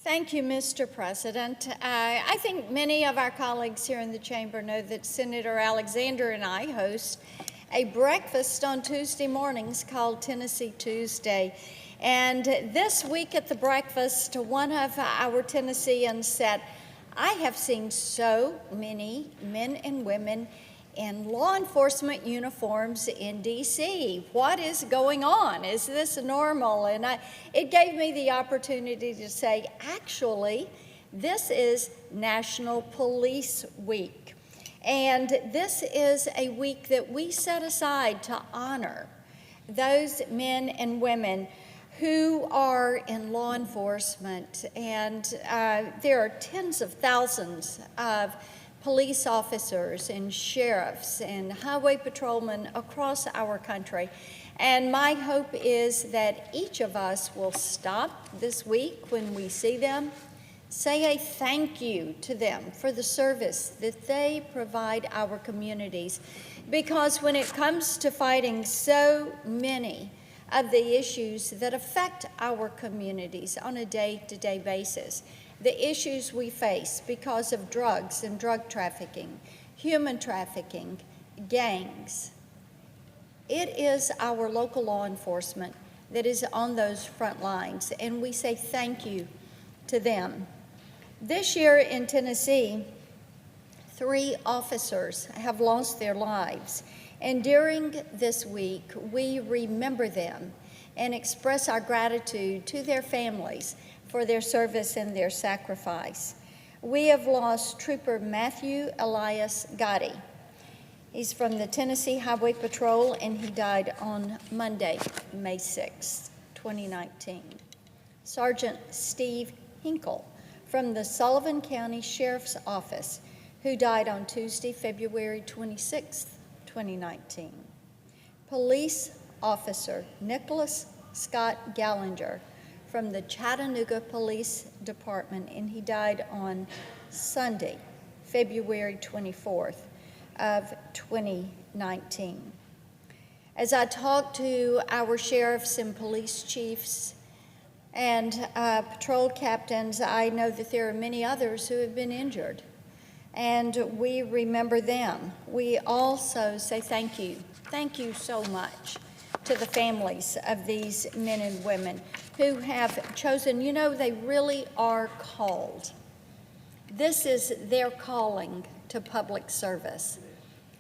Thank you, Mr. President. I think many of our colleagues here in the chamber know that Senator Alexander and I host a breakfast on Tuesday mornings called Tennessee Tuesday. And this week at the breakfast, one of our Tennesseans said, "I have seen so many men and women in law enforcement uniforms in D.C. What is going on? Is this normal?" And it gave me the opportunity to say, actually, this is National Police Week. And this is a week that we set aside to honor those men and women who are in law enforcement. And there are tens of thousands of police officers and sheriffs and highway patrolmen across our country. And my hope is that each of us will stop this week when we see them, say a thank you to them for the service that they provide our communities. Because when it comes to fighting so many of the issues that affect our communities on a day-to-day basis, the issues we face because of drugs and drug trafficking, human trafficking, gangs, it is our local law enforcement that is on those front lines, and we say thank you to them. This year in Tennessee, 3 officers have lost their lives, and during this week, we remember them and express our gratitude to their families for their service and their sacrifice. We have lost Trooper Matthew Elias Gotti. He's from the Tennessee Highway Patrol, and he died on Monday, May 6, 2019. Sergeant Steve Hinkle from the Sullivan County Sheriff's Office, who died on Tuesday, February 26, 2019. Police Officer Nicholas Scott Gallinger from the Chattanooga Police Department, and he died on Sunday, February 24th of 2019. As I talked to our sheriffs and police chiefs and patrol captains, I know that there are many others who have been injured, and we remember them. We also say thank you. Thank you so much to the families of these men and women who have chosen, they really are called. This is their calling to public service.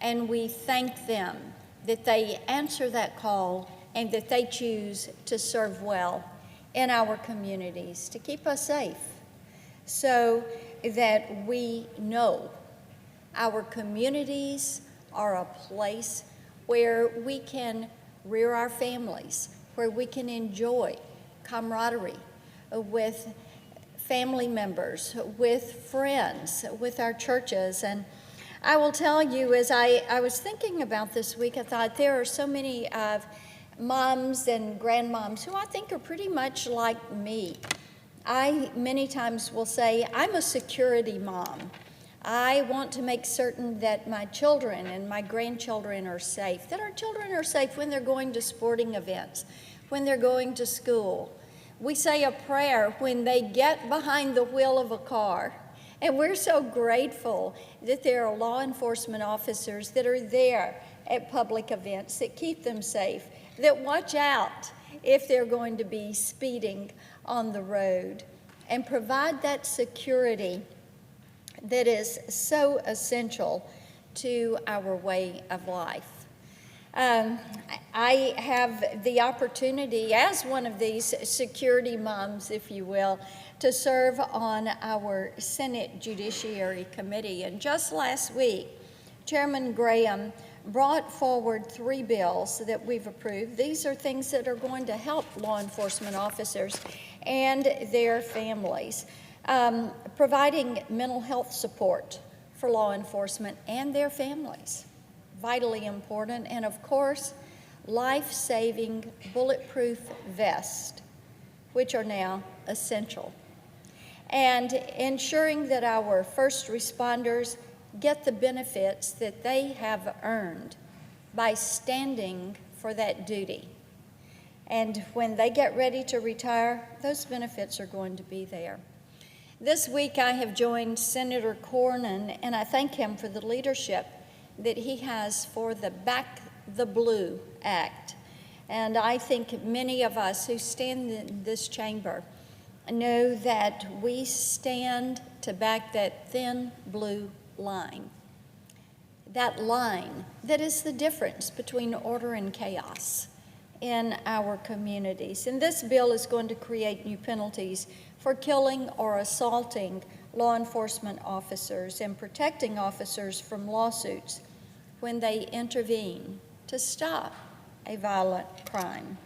And we thank them that they answer that call and that they choose to serve well in our communities to keep us safe, so that we know our communities are a place where we can rear our families, where we can enjoy camaraderie with family members, with friends, with our churches. And I will tell you, as I was thinking about this week, I thought there are so many of moms and grandmoms who I think are pretty much like me. I many times will say, I'm a security mom. I want to make certain that my children and my grandchildren are safe, that our children are safe when they're going to sporting events, when they're going to school. We say a prayer when they get behind the wheel of a car. And we're so grateful that there are law enforcement officers that are there at public events that keep them safe, that watch out if they're going to be speeding on the road, and provide that security that is so essential to our way of life. I have the opportunity, as one of these security moms, if you will, to serve on our Senate Judiciary Committee. And just last week, Chairman Graham brought forward 3 bills that we've approved. These are things that are going to help law enforcement officers and their families, providing mental health support for law enforcement and their families, vitally important, and of course, life-saving bulletproof vests, which are now essential, and ensuring that our first responders get the benefits that they have earned by standing for that duty. And when they get ready to retire, those benefits are going to be there. This week I have joined Senator Cornyn, and I thank him for the leadership that he has for the Back the Blue Act. And I think many of us who stand in this chamber know that we stand to back that thin blue line. That line that is the difference between order and chaos in our communities. And this bill is going to create new penalties for killing or assaulting law enforcement officers and protecting officers from lawsuits when they intervene to stop a violent crime.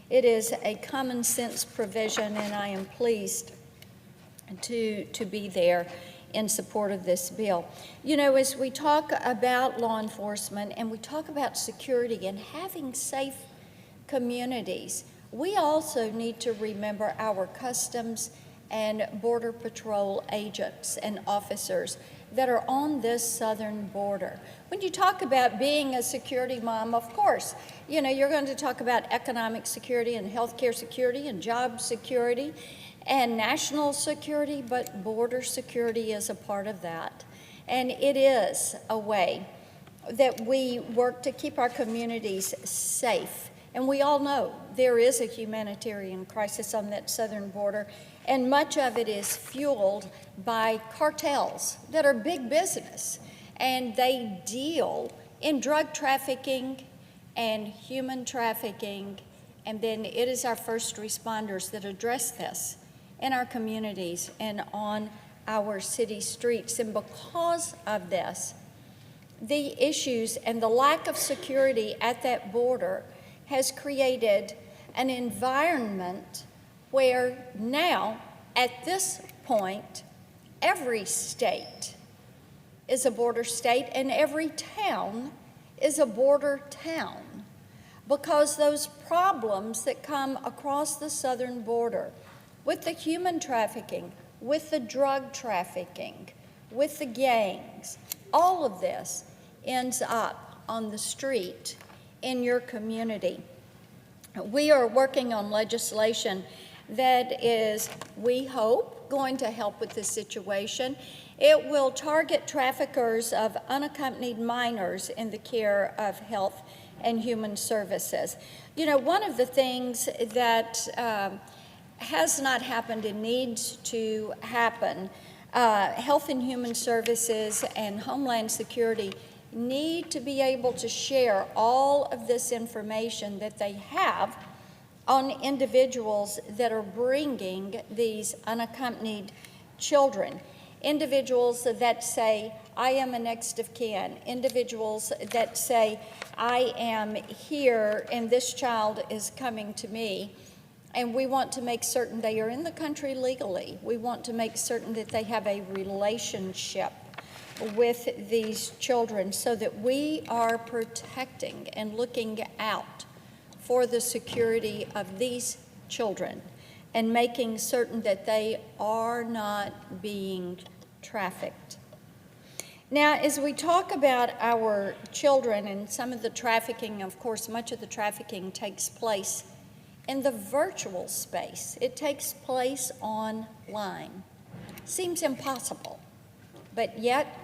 It is a common sense provision, and I am pleased to be there in support of this bill. You know, as we talk about law enforcement and we talk about security and having safe communities, we also need to remember our Customs and Border Patrol agents and officers that are on this southern border. When you talk about being a security mom, of course, you know, you're going to talk about economic security and healthcare security and job security and national security, but border security is a part of that. And it is a way that we work to keep our communities safe. And we all know there is a humanitarian crisis on that southern border, and much of it is fueled by cartels that are big business, and they deal in drug trafficking and human trafficking, and then it is our first responders that address this in our communities and on our city streets. And because of this, the issues and the lack of security at that border has created an environment where now, at this point, every state is a border state and every town is a border town, because those problems that come across the southern border with the human trafficking, with the drug trafficking, with the gangs, all of this ends up on the street in your community. We are working on legislation that is, we hope, going to help with this situation. It will target traffickers of unaccompanied minors in the care of health and human services. You know, one of the things that has not happened and needs to happen, Health and Human Services and Homeland Security need to be able to share all of this information that they have on individuals that are bringing these unaccompanied children. Individuals that say, I am a next of kin. Individuals that say, I am here and this child is coming to me. And we want to make certain they are in the country legally. We want to make certain that they have a relationship with these children so that we are protecting and looking out for the security of these children and making certain that they are not being trafficked. Now, as we talk about our children and some of the trafficking, of course, much of the trafficking takes place in the virtual space. It takes place online. Seems impossible, but yet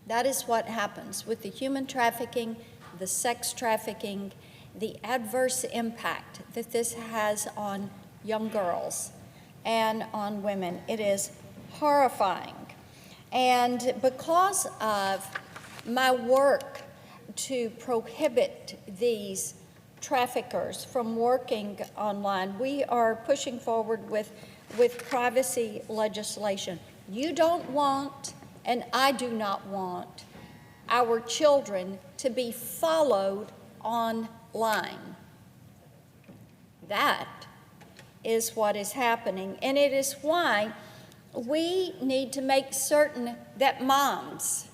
that is what happens with the human trafficking, the sex trafficking, the adverse impact that this has on young girls and on women. It is horrifying. And because of my work to prohibit these traffickers from working online, we are pushing forward with privacy legislation. You don't want, and I do not want, our children to be followed online. That is what is happening, and it is why we need to make certain that moms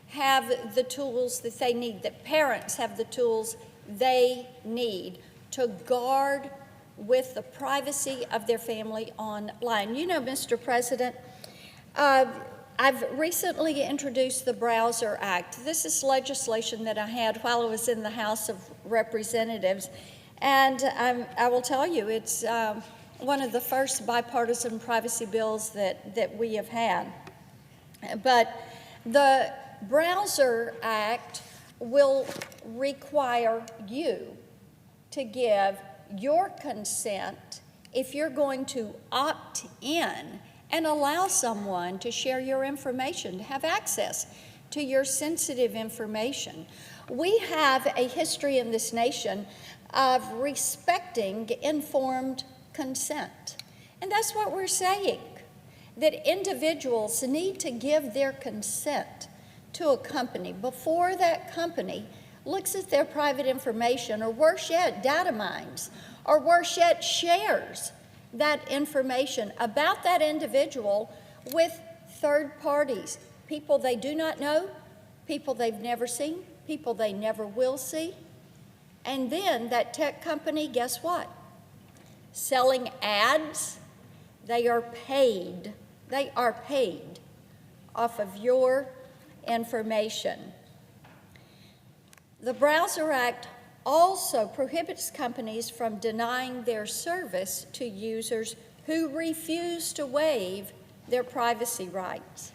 have the tools that they need, that parents have the tools they need to guard with the privacy of their family online. You know, Mr. President, I've recently introduced the Browser Act. This is legislation that I had while I was in the House of Representatives, and I will tell you, it's one of the first bipartisan privacy bills that we have had. But the Browser Act will require you to give your consent if you're going to opt in and allow someone to share your information, to have access to your sensitive information. We have a history in this nation of respecting informed consent. And that's what we're saying, that individuals need to give their consent to a company before that company looks at their private information, or worse yet, data mines, or worse yet, shares that information about that individual with third parties, people they do not know, people they've never seen, people they never will see. And then that tech company, guess what? Selling ads, they are paid off of your information. The Browser Act also prohibits companies from denying their service to users who refuse to waive their privacy rights.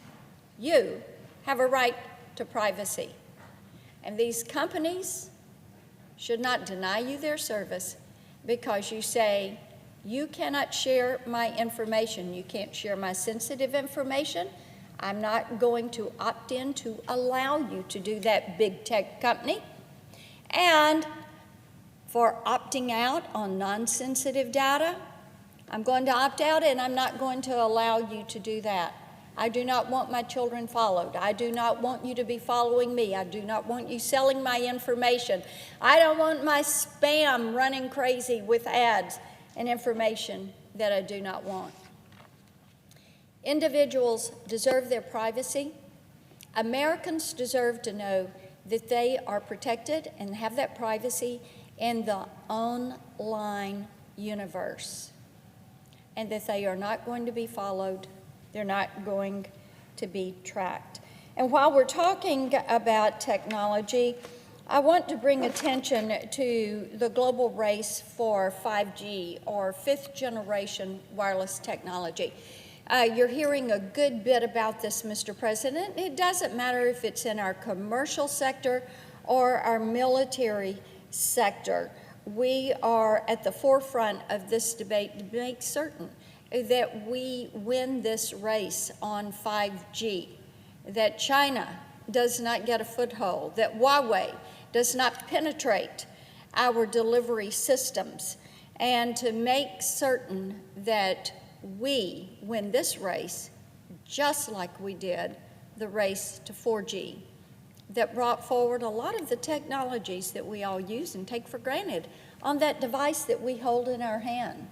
You have a right to privacy, and these companies should not deny you their service because you say, you cannot share my information, you can't share my sensitive information, I'm not going to opt in to allow you to do that, big tech company. And for opting out on non-sensitive data, I'm going to opt out and I'm not going to allow you to do that. I do not want my children followed. I do not want you to be following me. I do not want you selling my information. I don't want my spam running crazy with ads and information that I do not want. Individuals deserve their privacy. Americans deserve to know that they are protected and have that privacy in the online universe, and that they are not going to be followed, they're not going to be tracked. And while we're talking about technology, I want to bring attention to the global race for 5G, or fifth generation wireless technology. You're hearing a good bit about this, Mr. President. It doesn't matter if it's in our commercial sector or our military sector. We are at the forefront of this debate to make certain that we win this race on 5G, that China does not get a foothold, that Huawei does not penetrate our delivery systems, and to make certain that we win this race just like we did the race to 4G that brought forward a lot of the technologies that we all use and take for granted on that device that we hold in our hand.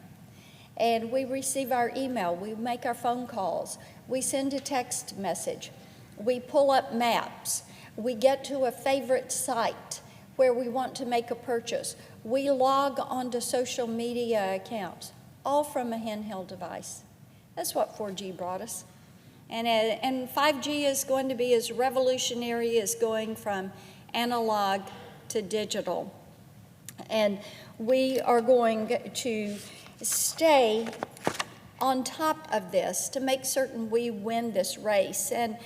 And we receive our email, we make our phone calls, we send a text message, we pull up maps, we get to a favorite site where we want to make a purchase, we log onto social media accounts, all from a handheld device. That's what 4G brought us. And 5G is going to be as revolutionary as going from analog to digital. And we are going to stay on top of this to make certain we win this race. And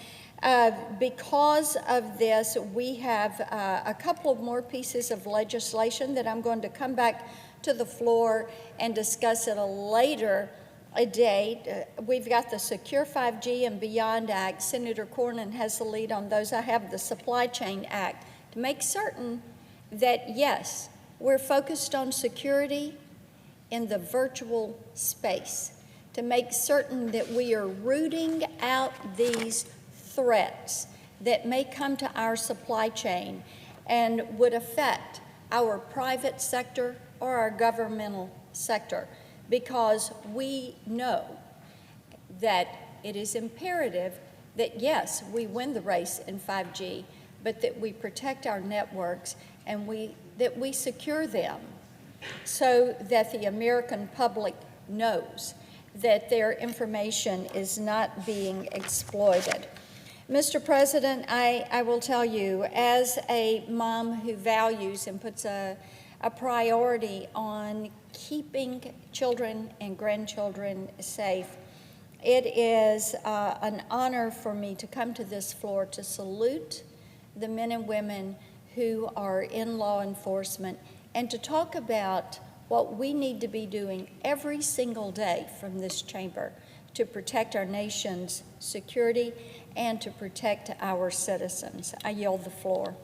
because of this, we have a couple of more pieces of legislation that I'm going to come back to the floor and discuss at a later date. We've got the Secure 5G and Beyond Act. Senator Cornyn has the lead on those. I have the Supply Chain Act to make certain that, yes, we're focused on security in the virtual space, to make certain that we are rooting out these threats that may come to our supply chain and would affect our private sector or our governmental sector, because we know that it is imperative that, yes, we win the race in 5G, but that we protect our networks and that we secure them so that the American public knows that their information is not being exploited. Mr. President, I will tell you, as a mom who values and puts a a priority on keeping children and grandchildren safe. It is an honor for me to come to this floor to salute the men and women who are in law enforcement and to talk about what we need to be doing every single day from this chamber to protect our nation's security and to protect our citizens. I yield the floor.